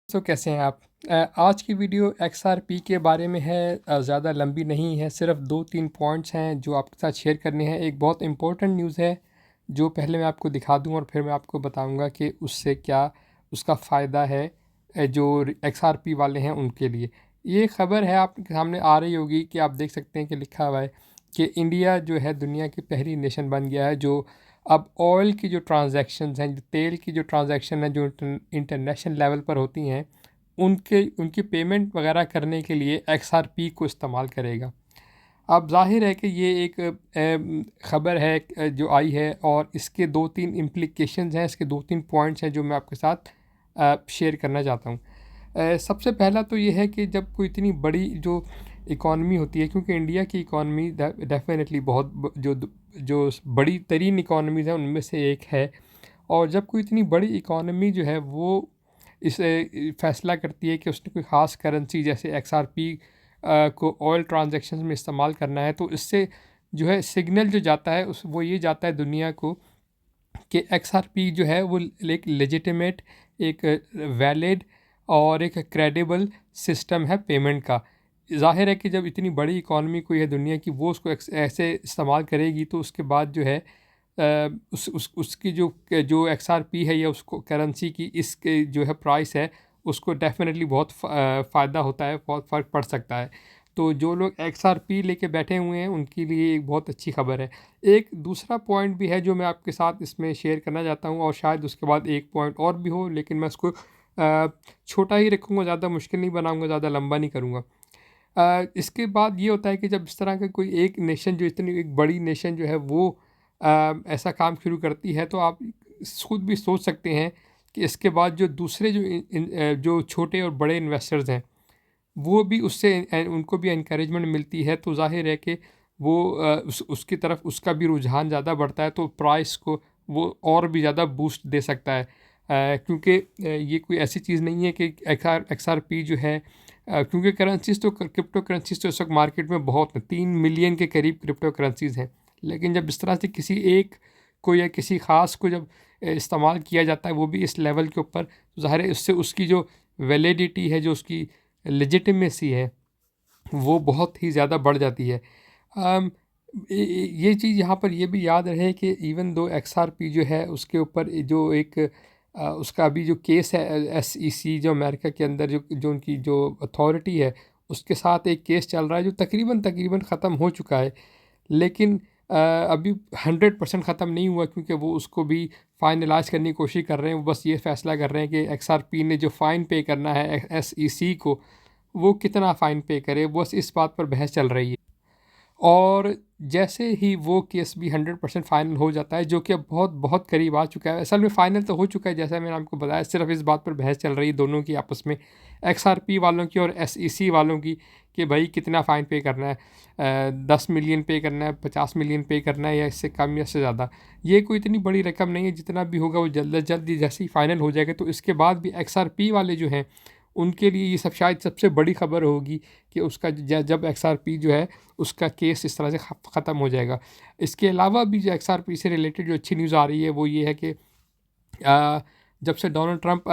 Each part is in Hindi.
कैसे हैं आप? आज की वीडियो XRP के बारे में है। ज़्यादा लंबी नहीं है, सिर्फ 2-3 पॉइंट्स हैं जो आपके साथ शेयर करने हैं। एक बहुत इम्पोर्टेंट न्यूज़ है जो पहले मैं आपको दिखा दूँ और फिर मैं आपको बताऊँगा कि उससे क्या उसका फ़ायदा है जो XRP वाले हैं उनके लिए। ये ख़बर है आपके सामने आ रही होगी कि आप देख सकते हैं कि लिखा हुआ है कि इंडिया जो है दुनिया की पहली नेशन बन गया है जो अब ऑयल की जो ट्रांज़ैक्शंस हैं, जो तेल की जो ट्रांज़ैक्शन है जो इंटरनेशनल लेवल पर होती हैं, उनकी पेमेंट वगैरह करने के लिए XRP को इस्तेमाल करेगा। अब ज़ाहिर है कि ये एक ख़बर है जो आई है और इसके 2-3 इम्प्लिकेशंस हैं, इसके 2-3 पॉइंट्स हैं जो मैं आपके साथ शेयर करना चाहता हूँ। सबसे पहला तो ये है कि जब कोई इतनी बड़ी जो इकॉनमी होती है, क्योंकि इंडिया की इकॉनमी डेफ़िनेटली बहुत जो बड़ी तरीन इकॉनमीज़ हैं उनमें से एक है। और जब कोई इतनी बड़ी इकॉनमी जो है वो इसे फ़ैसला करती है कि उसने कोई ख़ास करेंसी जैसे XRP को ऑयल ट्रांजैक्शंस में इस्तेमाल करना है, तो इससे जो है सिग्नल जो जाता है उस वो ये जाता है दुनिया को कि XRP जो है वो एक लेजिटिमेट, एक वैलिड और एक क्रेडिबल सिस्टम है पेमेंट का। ज़ाहिर है कि जब इतनी बड़ी इकॉनमी कोई है दुनिया की, वो उसको ऐसे इस्तेमाल करेगी तो उसके बाद जो है उसकी जो XRP है या उसको करेंसी की इसके जो है प्राइस है उसको डेफिनेटली बहुत फ़ायदा होता है, बहुत फ़र्क पड़ सकता है। तो जो लोग XRP लेके बैठे हुए हैं उनके लिए एक बहुत अच्छी खबर है। एक दूसरा पॉइंट भी है जो मैं आपके साथ इसमें शेयर करना चाहता हूँ और शायद उसके बाद एक पॉइंट और भी हो, लेकिन मैं उसको छोटा ही रखूँगा, ज़्यादा मुश्किल नहीं बनाऊँगा, ज़्यादा लंबा नहीं करूँगा। इसके बाद ये होता है कि जब इस तरह का कोई एक नेशन जो इतनी एक बड़ी नेशन जो है वो ऐसा काम शुरू करती है, तो आप खुद भी सोच सकते हैं कि इसके बाद जो दूसरे जो छोटे और बड़े इन्वेस्टर्स हैं वो भी उससे उनको भी एनकरेजमेंट मिलती है, तो ज़ाहिर है कि वो उसकी तरफ उसका भी रुझान ज़्यादा बढ़ता है, तो प्राइस को वो और भी ज़्यादा बूस्ट दे सकता है। क्योंकि ये कोई ऐसी चीज़ नहीं है कि XRP जो है, क्योंकि करेंसीज़ तो क्रिप्टो करेंसीज़ तो इस वक्त मार्केट में बहुत हैं, 3 मिलियन के करीब क्रिप्टो करेंसीज़ हैं। लेकिन जब इस तरह से किसी एक को या किसी ख़ास को जब इस्तेमाल किया जाता है वो भी इस लेवल के ऊपर, तो ज़ाहिर है उससे उसकी जो वैलिडिटी है, जो उसकी लेजिटिमेसी है, वो बहुत ही ज़्यादा बढ़ जाती है। अम, ये चीज़ यहाँ पर ये भी याद रहे कि इवन दो XRP जो है उसके ऊपर जो एक उसका अभी जो केस है, SEC जो अमेरिका के अंदर जो उनकी जो अथॉरिटी है उसके साथ एक केस चल रहा है जो तकरीबन तकरीबन ख़त्म हो चुका है। लेकिन अभी 100% ख़त्म नहीं हुआ, क्योंकि वो उसको भी फाइनलाइज़ करने की कोशिश कर रहे हैं। वो बस ये फ़ैसला कर रहे हैं कि XRP ने जो फ़ाइन पे करना है SEC को, वो कितना फ़ाइन पे करे, बस इस बात पर बहस चल रही है। और जैसे ही वो केस भी 100% फाइनल हो जाता है, जो कि अब बहुत बहुत करीब आ चुका है, असल में फ़ाइनल तो हो चुका है जैसा मैंने आपको बताया, सिर्फ इस बात पर बहस चल रही है दोनों की आपस में, XRP वालों की और SEC वालों की, कि भाई कितना फ़ाइन पे करना है, 10 मिलियन पे करना है, 50 मिलियन पे करना है, या इससे कम या इससे ज़्यादा। ये कोई इतनी बड़ी रकम नहीं है, जितना भी होगा वो जल्द अज जल्द ही जैसे ही फाइनल हो जाएगा, तो इसके बाद भी XRP वाले जो हैं उनके लिए ये सब शायद सबसे बड़ी खबर होगी कि उसका जब XRP जो है उसका केस इस तरह से ख़त्म हो जाएगा। इसके अलावा भी जो XRP से रिलेटेड जो अच्छी न्यूज़ आ रही है वो ये है कि जब से डोनाल्ड ट्रंप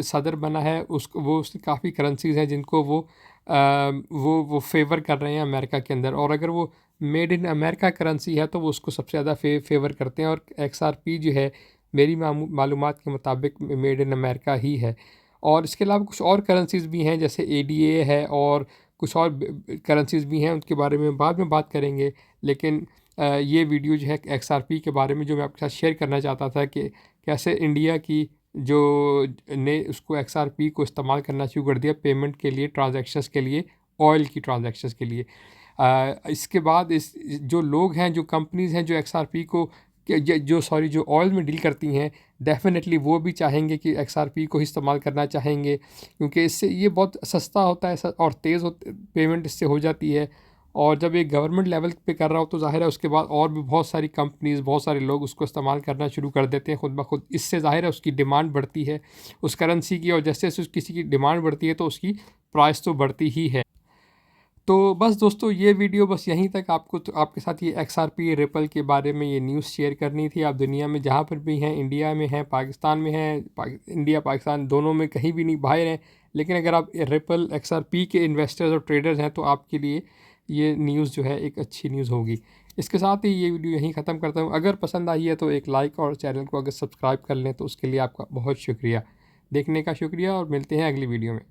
सदर बना है वो उसकी काफ़ी करेंसीज़ हैं जिनको वो फेवर कर रहे हैं अमेरिका के अंदर, और अगर वो मेड इन अमेरिका करेंसी है तो वो उसको सबसे ज़्यादा फेवर करते हैं। और XRP जो है मेरी मालूमात के मुताबिक मेड इन अमेरिका ही है। और इसके अलावा कुछ और करेंसीज़ भी हैं जैसे ADA है, और कुछ और करेंसीज़ भी हैं, उनके बारे में बाद में बात करेंगे। लेकिन ये वीडियो जो है XRP के बारे में जो मैं आपके साथ शेयर करना चाहता था कि कैसे इंडिया की जो ने उसको XRP को इस्तेमाल करना शुरू कर दिया पेमेंट के लिए, ट्रांजैक्शंस के लिए, ऑयल की ट्रांजैक्शंस के लिए। इसके बाद इस जो लोग हैं, जो कंपनीज़ हैं जो XRP को जो ऑयल में डील करती हैं, डेफ़िनेटली वो भी चाहेंगे कि XRP को ही इस्तेमाल करना चाहेंगे, क्योंकि इससे ये बहुत सस्ता होता है और तेज़ पेमेंट इससे हो जाती है। और जब एक गवर्नमेंट लेवल पे कर रहा हो तो ज़ाहिर है उसके बाद और भी बहुत सारी कंपनीज़, बहुत सारे लोग उसको इस्तेमाल करना शुरू कर देते हैं खुद ब खुद। इससे ज़ाहिर है उसकी डिमांड बढ़ती है उस करेंसी की, और जैसे जैसे किसी की डिमांड बढ़ती है तो उसकी प्राइस तो बढ़ती ही है। तो बस दोस्तों ये वीडियो बस यहीं तक, आपको तो आपके साथ ये XRP रिपल के बारे में ये न्यूज़ शेयर करनी थी। आप दुनिया में जहाँ पर भी हैं, इंडिया में हैं, पाकिस्तान में हैं, इंडिया पाकिस्तान दोनों में कहीं भी नहीं बाहर हैं, लेकिन अगर आप रिपल XRP के इन्वेस्टर्स और ट्रेडर्स हैं तो आपके लिए ये न्यूज़ जो है एक अच्छी न्यूज़ होगी। इसके साथ ही ये वीडियो यहीं ख़त्म करता हूँ। अगर पसंद आई है तो एक लाइक और चैनल को अगर सब्सक्राइब कर लें तो उसके लिए आपका बहुत शुक्रिया। देखने का शुक्रिया और मिलते हैं अगली वीडियो में।